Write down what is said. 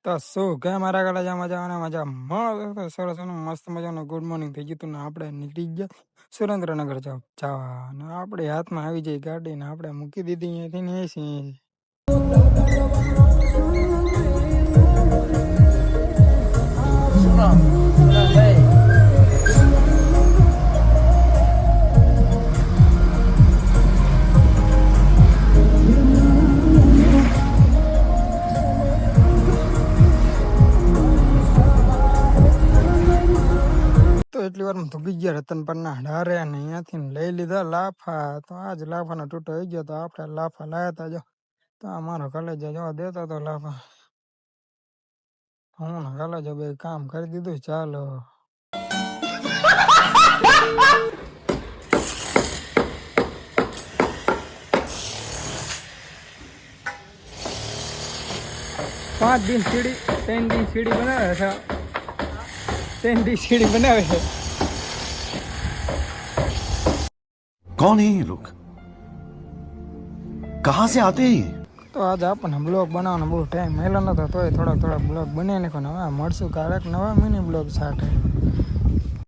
તો શું કે મારા ગાલા જા મજા મસ્ત સરસ મસ્ત મજાનો ગુડ મોર્નિંગ થઈ ગયું ને આપણે નીકળી ગયા સુરેન્દ્રનગર જવા ને આપણે હાથમાં આવી જાય ગાડી ને આપણે મૂકી દીધી અહીંયાથી ને એસી તો એટલી વાર ધૂગી ગયા રતન પરના ડારે અને અહીંયાથી લઈ લીધા લાફા તો આજ લાફાનો ટૂટો આવી ગયો તો આપણે લાફા લાયા હતા જો તો અમારો કલેજ જવા દેતો તો લાફા હું ને કલેજ બે કામ કરી દીધું ચાલો પાંચ दिन सीढ़ी 3 दिन सीढ़ी बनावे था 3 दिन सीढ़ी बनावे है कौन है ये लोग कहाँ से आते हैं ये તો આજે આપણને બ્લોગ બનાવવાનો બહુ ટાઈમ મળ્યો નતો તોય થોડા બ્લોગ બનાવી નાખો ને હવે મળશું ક્યારેક નવા મિની બ્લોગ સાથે